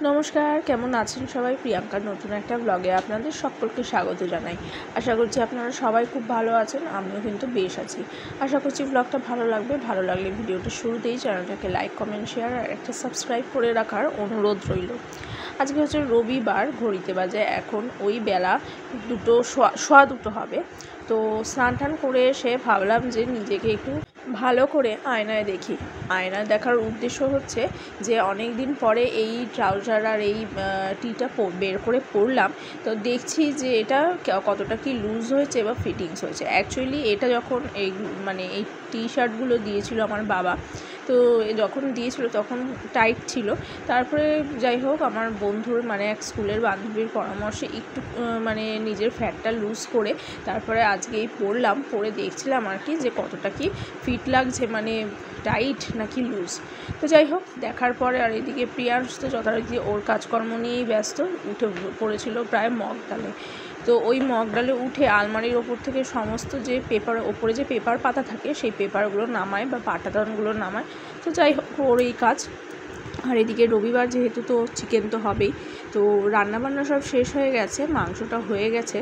নমস্কার, কেমন আছেন সবাই? প্রিয়াঙ্কার নতুন একটা ব্লগে আপনাদের সকলকে স্বাগত জানাই। আশা করছি আপনারা সবাই খুব ভালো আছেন, আমিও কিন্তু বেশ আছি। আশা করছি ব্লগটা ভালো লাগবে। ভালো লাগলে ভিডিওটা শুরুতেই চ্যানেলটাকে লাইক, কমেন্ট, শেয়ার আর একটা সাবস্ক্রাইব করে রাখার অনুরোধ রইল। আজকে হচ্ছে রবিবার, ঘড়িতে বাজে এখন ওই বেলা সোয়া দুটো হবে। তো স্নান টান করে এসে ভাবলাম যে নিজেকে একটু ভালো করে আয়নায় দেখি। আয়নায় দেখার উদ্দেশ্য হচ্ছে যে অনেক দিন পরে এই ট্রাউজার আর এই টিটা বের করে পরলাম, তো দেখছি যে এটা কতটা কি লুজ হয়েছে বা ফিটিংস হয়েছে। অ্যাকচুয়ালি এটা যখন এই টি শার্টগুলো দিয়েছিল আমার বাবা, তো যখন দিয়েছিল তখন টাইট ছিল। তারপরে যাই হোক, আমার বন্ধুর এক স্কুলের বান্ধবীর পরামর্শে একটু নিজের ফ্যাটটা লুজ করে তারপরে আজকেই পরলাম। পরে দেখছিলাম আর কি যে কতটা কি ফিট লাগছে, টাইট নাকি লুজ। তো যাই হোক, দেখার পরে আর এদিকে প্রিয়াংশ তো যথারীতি ওর কাজকর্ম নিয়েই ব্যস্ত, উঠে পড়েছিল প্রায় মগ ডালে। তো ওই মগ ডালে উঠে আলমারির ওপর থেকে সমস্ত যে ওপরে যে পেপার পাতা থাকে সেই পেপারগুলো নামায় বা পাটাতনগুলো নামায়। তো যাই হোক, ওর এই কাজ। আর এদিকে রবিবার যেহেতু, তো চিকেন তো হবেই। তো রান্নাবান্না সব শেষ হয়ে গেছে, মাংসটা হয়ে গেছে।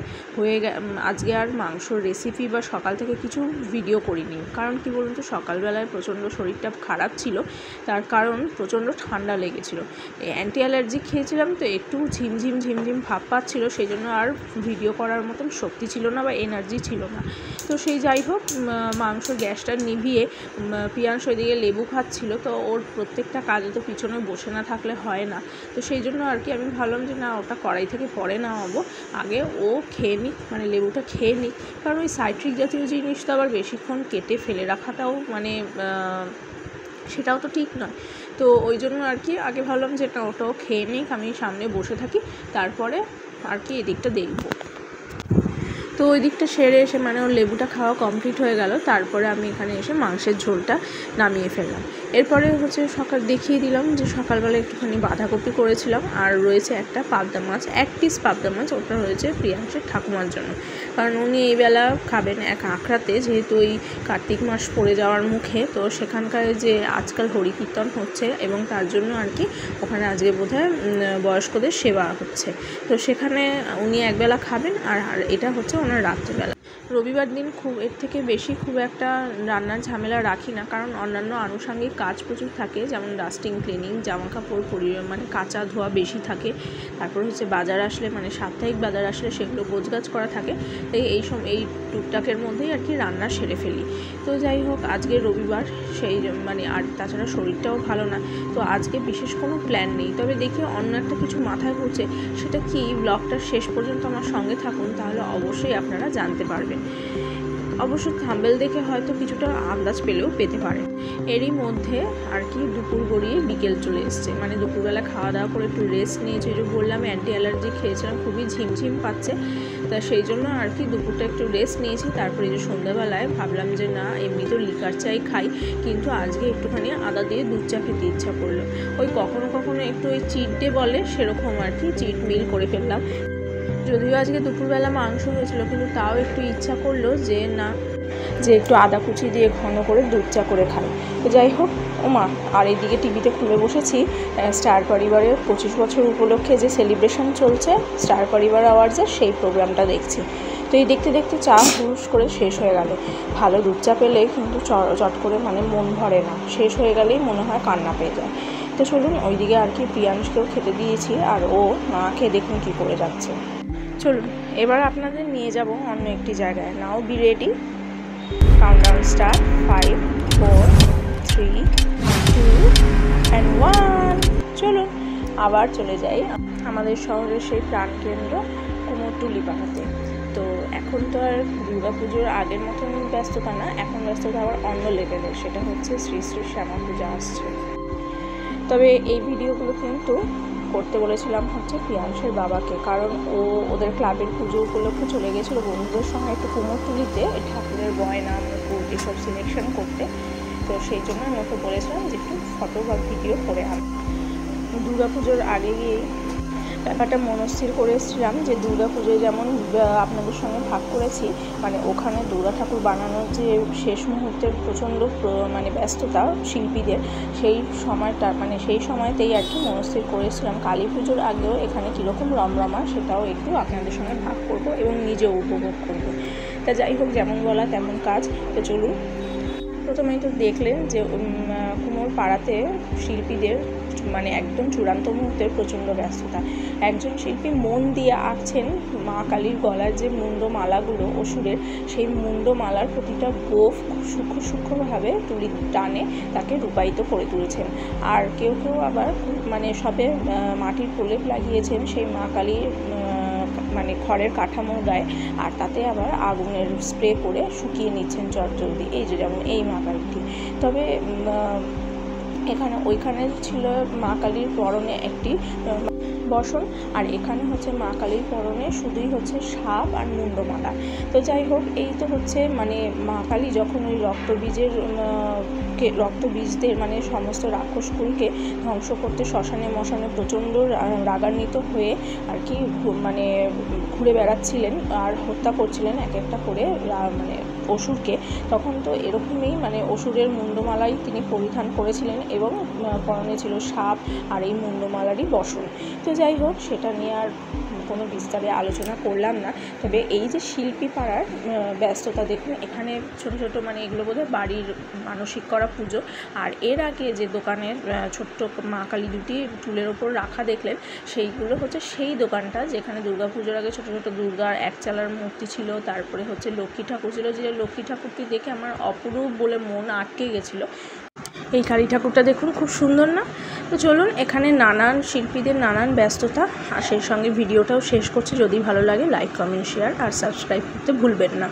আজকে আর মাংসর রেসিপি বা সকাল থেকে কিছু ভিডিও করিনি, কারণ কি বলুন তো, সকালবেলায় প্রচণ্ড শরীরটা খারাপ ছিল। তার কারণ প্রচণ্ড ঠান্ডা লেগেছিল, অ্যান্টি অ্যালার্জি খেয়েছিলাম, তো একটু ঝিমঝিম ভাব পাচ্ছিল। সেই জন্য আর ভিডিও করার মতন শক্তি ছিল না বা এনার্জি ছিল না। তো সেই যাই হোক, মাংস গ্যাসটা নিভিয়ে প্রিয়াংশ ওইদিকে লেবু খাচ্ছিল। তো ওর প্রত্যেকটা কাজে তো পিছনে বসে না থাকলে হয় না। তো সেই জন্য আর কি আমি ভাবলাম যে না, ওটা কড়াই থেকে পরে নামাবো, আগে ও খেয়ে নিক, লেবুটা খেয়ে নিক। কারণ ওই সাইট্রিক জাতীয় জিনিস তো আবার বেশিক্ষণ কেটে ফেলে রাখাটাও সেটাও তো ঠিক নয়। তো ওই জন্য আর কি আগে ভাবলাম যে না, ওটাও খেয়ে নিক, আমি সামনে বসে থাকি, তারপরে আর কি এদিকটা দেখবো। তো ওই দিকটা সেরে এসে ওর লেবুটা খাওয়া কমপ্লিট হয়ে গেল। তারপরে আমি এখানে এসে মাংসের ঝোলটা নামিয়ে ফেললাম। এরপরে হচ্ছে দেখিয়ে দিলাম যে সকালবেলা একটুখানি বাঁধাকপি করেছিলাম, আর রয়েছে একটা পাবদা মাছ, 1 পিস পাবদা মাছ। ওটা রয়েছে প্রিয়াংশের ঠাকুমার জন্য, কারণ উনি এই বেলা খাবেন এক আখড়াতে, যেহেতু ওই কার্তিক মাস পড়ে যাওয়ার মুখে। তো সেখানকার যে আজকাল হরিকীর্তন হচ্ছে, এবং তার জন্য আর কি ওখানে আজকে বোধহয় বয়স্কদের সেবা হচ্ছে। তো সেখানে উনি একবেলা খাবেন, আর এটা হচ্ছে ওনার রাত্রিবেলা। রবিবার দিন এর থেকে বেশি খুব একটা রান্নার ঝামেলা রাখি না, কারণ অন্যান্য আনুষঙ্গিক কাজ প্রচুর থাকে, যেমন ডাস্টিং, ক্লিনিং, জামা কাপড় কাঁচা ধোয়া বেশি থাকে। তারপর হচ্ছে বাজার আসলে, সাপ্তাহিক বাজার আসলে সেগুলো গোছগাছ করা থাকে। তাই এই টুকটাকের মধ্যেই আর কি রান্না সেরে ফেলি। তো যাই হোক, আজকে রবিবার, সেই আর তাছাড়া শরীরটাও ভালো না। তো আজকে বিশেষ কোনো প্ল্যান নেই, তবে দেখি অন্য একটা কিছু মাথায় ঘুরছে। সেটা কি, ব্লগটার শেষ পর্যন্ত আমার সঙ্গে থাকুন, তাহলে অবশ্যই আপনারা জানতে পারবেন। অবশ্য থাম্বনেল দেখে হয়তো কিছুটা আন্দাজ পেতে পারেন। এরই মধ্যে আর কি দুপুর গড়িয়ে বিকেল চলে এসছে, দুপুরবেলা খাওয়া দাওয়া করে একটু রেস্ট নিয়েছি। যে বললাম অ্যান্টি অ্যালার্জি খেয়েছিলাম, খুবই ঝিমঝিম পাচ্ছে, তা সেই জন্য আর কি দুপুরটা একটু রেস্ট নিয়েছি। তারপরে যে সন্ধ্যাবেলায় ভাবলাম যে না, এমনি তো লিকার চাই খাই, কিন্তু আজকে একটুখানি আদা দিয়ে দুধ চা খেতে ইচ্ছা করলো। ওই কখনো কখনো একটু ওই চিট ডে বলে, সেরকম আর কি চিট মিল করে ফেললাম। যদিও আজকে দুপুরবেলা মাংস হয়েছিল, কিন্তু তাও একটু ইচ্ছা করলো যে না, যে একটু আদা কুচি দিয়ে ঘন করে দুধ চা করে খাই। তো যাই হোক, ওমা, আর এইদিকে টিভিতে খুলে বসেছি স্টার পরিবারের 25 বছর উপলক্ষে যে সেলিব্রেশন চলছে স্টার পরিবার আওয়ার্ডসের, সেই প্রোগ্রামটা দেখছি। তো এই দেখতে দেখতে চা হুস করে শেষ হয়ে গেল। ভালো দুধ চা পেলে কিন্তু চট করে মন ভরে না, শেষ হয়ে গেলেই মনে হয় কান্না পেয়ে যায়। তো চলুন, ওইদিকে আর কি প্রিয়াংশকেও খেতে দিয়েছি, আর ও না খেয়ে দেখুন কী করে যাচ্ছে। চলুন, এবার আপনাদের নিয়ে যাব অন্য একটি জায়গায়। নাও B ready, countdown start, 5, 4, 3, 2 and 1। চলুন আবার চলে যাই আমাদের শহরের সেই প্রাণকেন্দ্র কুমোরটুলি পাড়াতে। তো এখন তো আর দুর্গাপুজোর আগের মতন ব্যস্ততা না, এখন ব্যস্ততা আবার অন্য লেভেলের, সেটা হচ্ছে শ্রী শ্রী শ্যামা পূজা আসছে। তবে এই ভিডিওগুলো কিন্তু করতে বলেছিলাম হচ্ছে প্রিয়াংশের বাবাকে, কারণ ওদের ক্লাবের পুজো উপলক্ষে চলে গেছিলো বন্ধুদের সঙ্গে একটু কুমোরটুলিতে ঠাকুরের গয়না, মুকুট এসব সিলেকশন করতে। তো সেই জন্য আমি ওকে বলেছিলাম যে একটু ফটো বা ভিডিও করে আন। দুর্গাপুজোর আগে গিয়েই ব্যাপারটা মনস্থির করে এসেছিলাম যে দুর্গা পুজোয় যেমন আপনাদের সঙ্গে ভাগ করেছি, মানে ওখানে দুর্গা ঠাকুর বানানোর যে শেষ মুহূর্তের প্রচণ্ড মানে ব্যস্ততা শিল্পীদের, সেই সময়টা মানে সেই সময়তেই আর কি মনস্থির করেছিলাম কালী পুজোর আগেও এখানে কীরকম রমরমা সেটাও একটু আপনাদের সঙ্গে ভাগ করব এবং নিজেও উপভোগ করব। তা যাই হোক, যেমন বলা তেমন কাজ। তো চলুন, প্রথমেই তো দেখলেন যে কুমোর পাড়াতে শিল্পীদের মানে একদম চূড়ান্ত মুহূর্তের প্রচণ্ড ব্যস্ততা। একজন শিল্পী মন দিয়ে আঁকছেন মা কালীর গলার যে মুন্ডমালাগুলো অসুরের, সেই মুন্ডমালার প্রতিটা গোফ সূক্ষ্ম সূক্ষ্মভাবে তুলি টানে তাকে রূপায়িত করে তুলছেন। আর কেউ কেউ আবার মানে সবে মাটির প্রলেপ লাগিয়েছেন সেই মা কালীর মানে খড়ের কাঠামোর গায়ে, আর তাতে আবার আগুনের স্প্রে করে শুকিয়ে নিচ্ছেন চটজলদি, এই যে যেমন এই মা কালীটি। তবে ওইখানে ছিল মা কালীর পরনে একটি বসন, আর এখানে হচ্ছে মা কালীর পরনে শুধুই হচ্ছে সাপ আর মুন্ডমালা। তো যাই হোক, এই তো হচ্ছে মানে মা কালী যখন ওই রক্তবীজদের মানে সমস্ত রাক্ষসকুলকে ধ্বংস করতে শ্মশানে মশানে প্রচণ্ড রাগান্বিত হয়ে আর কি মানে ঘুরে বেড়াচ্ছিলেন আর হত্যা করছিলেন এক একটা করে মানে অসুরকে, তখন তো এরকমই মানে অসুরের মুন্ডমালাই তিনি পরিধান করেছিলেন এবং পরনে ছিল সাপ আর এই মুন্ডমালারই বসন। তো যাই হোক, সেটা নিয়ে আর কোনো বিস্তারে আলোচনা করলাম না। তবে এই যে শিল্পী পাড়ার ব্যস্ততা দেখুন, এখানে ছোটো ছোটো মানে এগুলো বোধহয় বাড়ির মানসিক করা পুজো। আর এর আগে যে দোকানের ছোট্ট মা কালী দুটি টুলের ওপর রাখা দেখলেন, সেইগুলো হচ্ছে সেই দোকানটা যেখানে দুর্গা পুজোর আগে ছোটো ছোটো দুর্গার একচালার মূর্তি ছিল, তারপরে হচ্ছে লক্ষ্মী ঠাকুর ছিল, যে লক্ষ্মী ঠাকুরটি দেখে আমার অপরূপ বলে মন আটকে গেছিলো। এই কালী ঠাকুরটা দেখুন, খুব সুন্দর না? তো চলুন, এখানে নানান শিল্পীদের নানান ব্যস্ততা, আর সেই সঙ্গে ভিডিওটাও শেষ করছি। যদি ভালো লাগে লাইক, কমেন্ট, শেয়ার আর সাবস্ক্রাইব করতে ভুলবেন না।